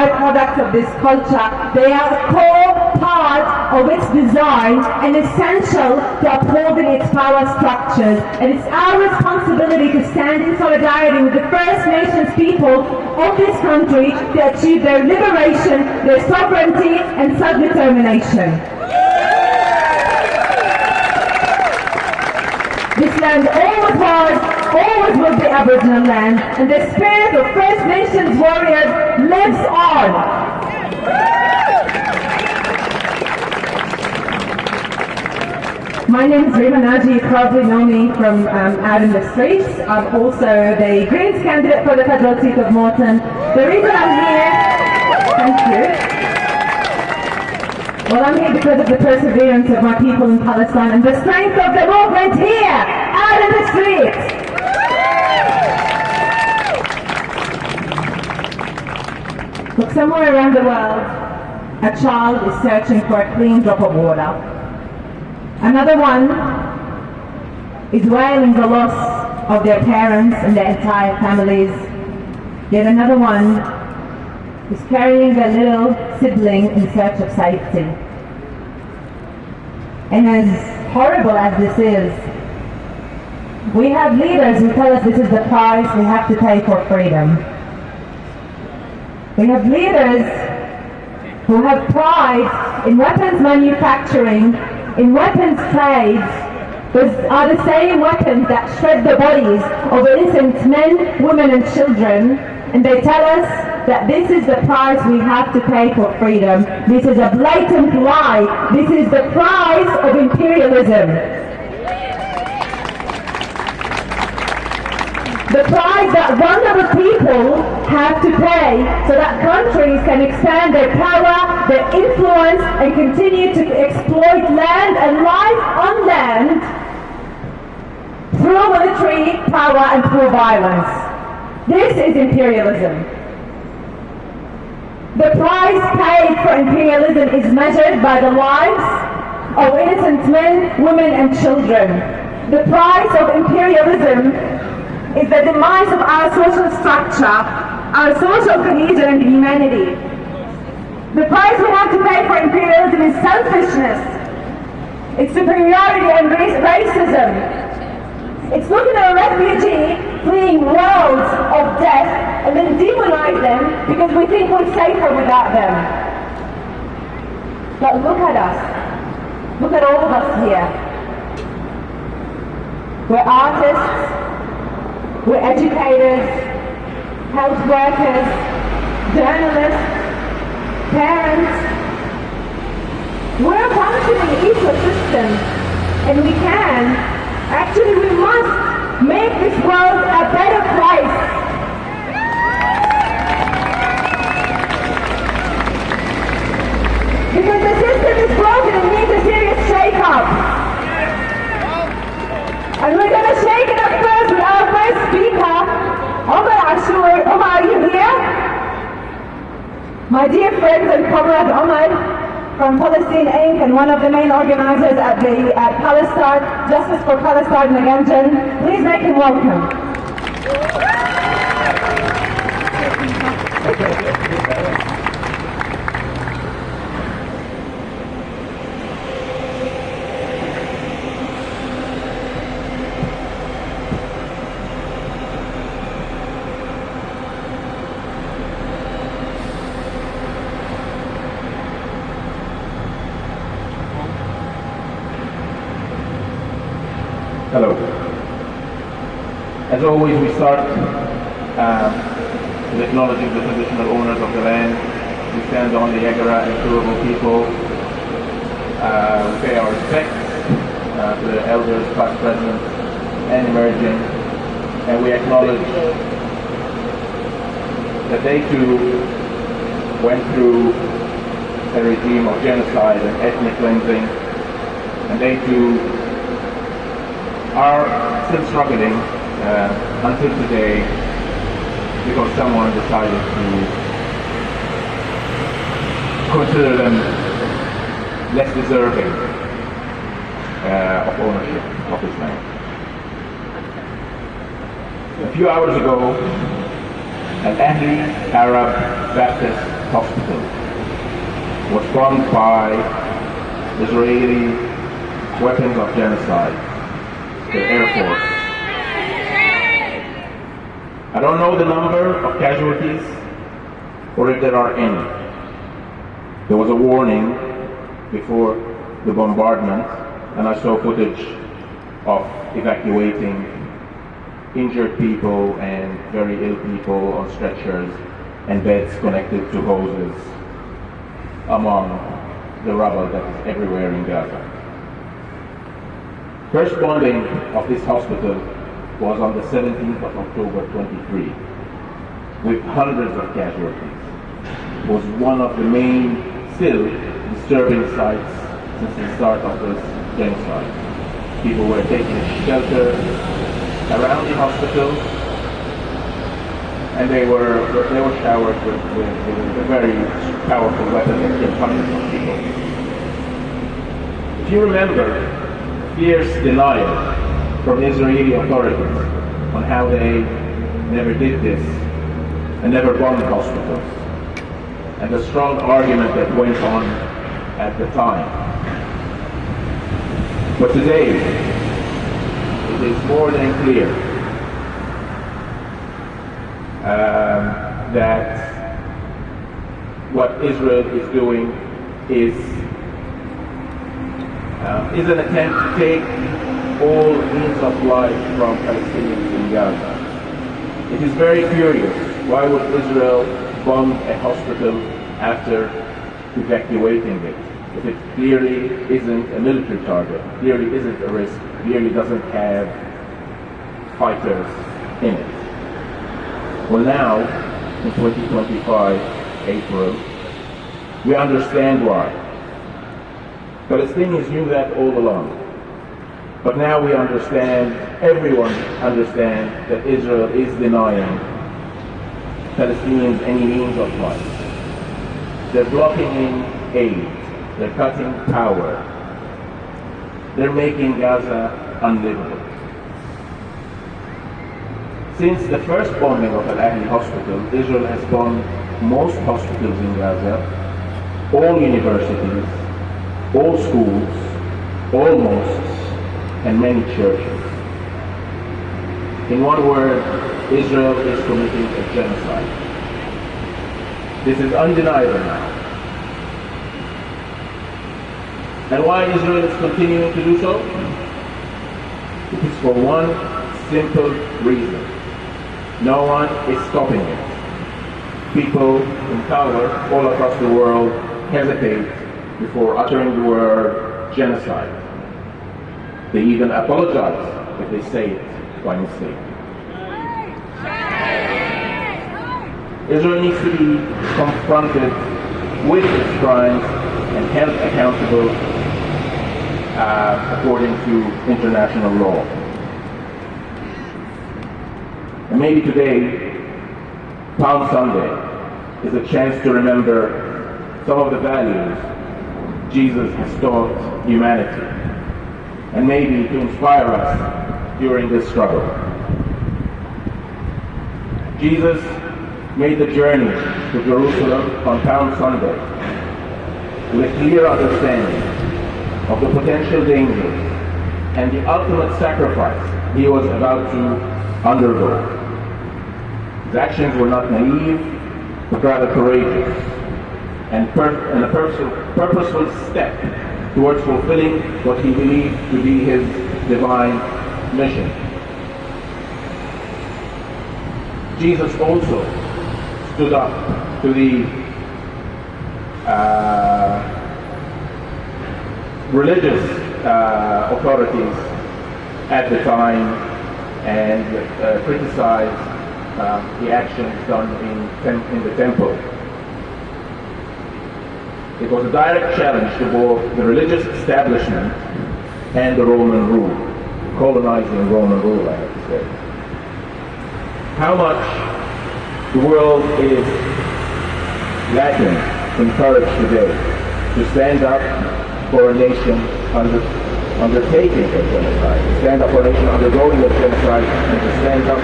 byproducts of this culture. They are a core part of its design and essential to upholding its power structures. And it's our responsibility to stand in solidarity with the First Nations people of this country to achieve their liberation, their sovereignty and self-determination. This land always was, always will be Aboriginal land, and the spirit of First Nations warriors lives on. My name is Rima Naji. You probably know me from out in the streets. I'm also the Greens candidate for the federal seat of Moreton. The reason I'm here, thank you. Well, I'm here because of the perseverance of my people in Palestine and the strength of the movement here, out in the streets. Look, somewhere around the world, a child is searching for a clean drop of water. Another one is wailing the loss of their parents and their entire families. Yet another one is carrying their little sibling in search of safety. And as horrible as this is, we have leaders who tell us this is the price we have to pay for freedom. We have leaders who have pride in weapons manufacturing, in weapons trade. Those are the same weapons that shred the bodies of innocent men, women and children, and they tell us that this is the price we have to pay for freedom. This is a blatant lie. This is the price of imperialism. The price that vulnerable people have to pay so that countries can expand their power, their influence, and continue to exploit land and life on land through military power and through violence. This is imperialism. The price paid for imperialism is measured by the lives of innocent men, women and children. The price of imperialism is the demise of our social structure, our social cohesion and humanity. The price we have to pay for imperialism is selfishness, it's superiority and racism. It's looking at a refugee fleeing worlds of death and then demonize them because we think we're safer without them. But look at us. Look at all of us here. We're artists, we're educators, health workers, journalists, parents. We're a functioning ecosystem, and we must make this world a better place. Because the system is broken and needs a serious shake-up. And we're going to shake it up first with our first speaker, Omar Ashur. Omar, are you here? My dear friends and comrade Omar from Palestine Inc. and one of the main organizers at Palestine, Justice for Palestine Naganjan. Please make him welcome. Hello. As always, we start with acknowledging the traditional owners of the land. We stand on the Yagara and Turrbal people. We pay our respects to the elders, past, present, and emerging. And we acknowledge that they too went through a regime of genocide and ethnic cleansing, and they too are still struggling until today because someone decided to consider them less deserving of ownership of this land. A few hours ago, an Ahli Arab Baptist hospital was bombed by Israeli weapons of genocide, the Air Force. I don't know the number of casualties or if there are any. There was a warning before the bombardment, and I saw footage of evacuating injured people and very ill people on stretchers and beds connected to hoses among the rubble that is everywhere in Gaza. First bombing of this hospital was on the 17th of October 23, with hundreds of casualties. It was one of the main, still disturbing sights since the start of this genocide. People were taking shelter around the hospital, and they were showered with a very powerful weapon that killed hundreds of people. If you remember, fierce denial from Israeli authorities on how they never did this and never bombed hospitals, and the strong argument that went on at the time. But today, it is more than clear that what Israel is doing is an attempt to take all means of life from Palestinians in Gaza. It is very curious. Why would Israel bomb a hospital after evacuating it? If it clearly isn't a military target, clearly isn't a risk, clearly doesn't have fighters in it. Well, now, in 2025, April, we understand why. Palestinians knew that all along. But now we understand, everyone understands, that Israel is denying Palestinians any means of life. They're blocking in aid. They're cutting power. They're making Gaza unlivable. Since the first bombing of Al Ahli Hospital, Israel has bombed most hospitals in Gaza, all universities, all schools, all mosques, and many churches. In one word, Israel is committing a genocide. This is undeniable now. And why Israel is continuing to do so? It is for one simple reason. No one is stopping it. People in power all across the world hesitate before uttering the word genocide. They even apologize if they say it by mistake. Israel needs to be confronted with its crimes and held accountable according to international law. And maybe today, Palm Sunday, is a chance to remember some of the values Jesus has taught humanity, and maybe to inspire us during this struggle. Jesus made the journey to Jerusalem on Palm Sunday with a clear understanding of the potential dangers and the ultimate sacrifice he was about to undergo. His actions were not naive, but rather courageous, and a purposeful step towards fulfilling what he believed to be his divine mission. Jesus also stood up to the religious authorities at the time and criticized the actions done in the temple. It was a direct challenge to both the religious establishment and the Roman rule, colonizing Roman rule, I have to say. How much the world is lacking in courage today to stand up for a nation undertaking a genocide, to stand up for a nation undergoing a genocide, and to stand up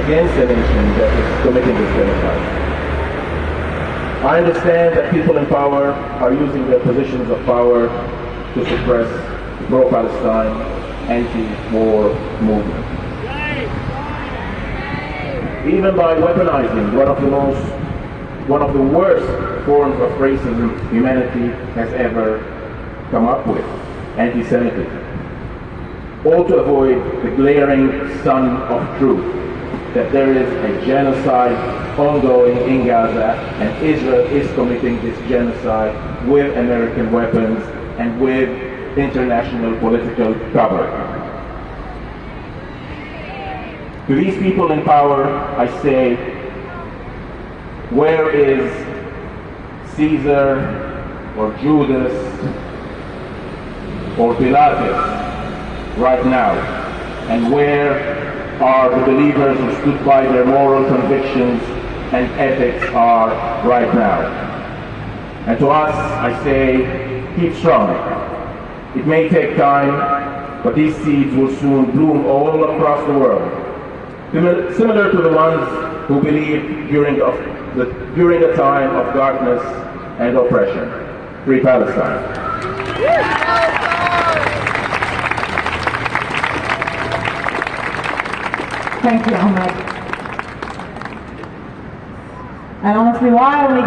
against a nation that is committing this genocide. I understand that people in power are using their positions of power to suppress the pro-Palestine, anti-war movement. Even by weaponizing one of the worst forms of racism humanity has ever come up with, anti-Semitism. All to avoid the glaring sun of truth that there is a genocide ongoing in Gaza, and Israel is committing this genocide with American weapons and with international political cover. To these people in power, I say, where is Caesar or Judas or Pilatus right now? And where are the believers who stood by their moral convictions and ethics are right now? And to us, I say, keep strong. It may take time, but these seeds will soon bloom all across the world. Similar to the ones who believed during a time of darkness and oppression. Free Palestine. Thank you, Ahmed. And honestly, why only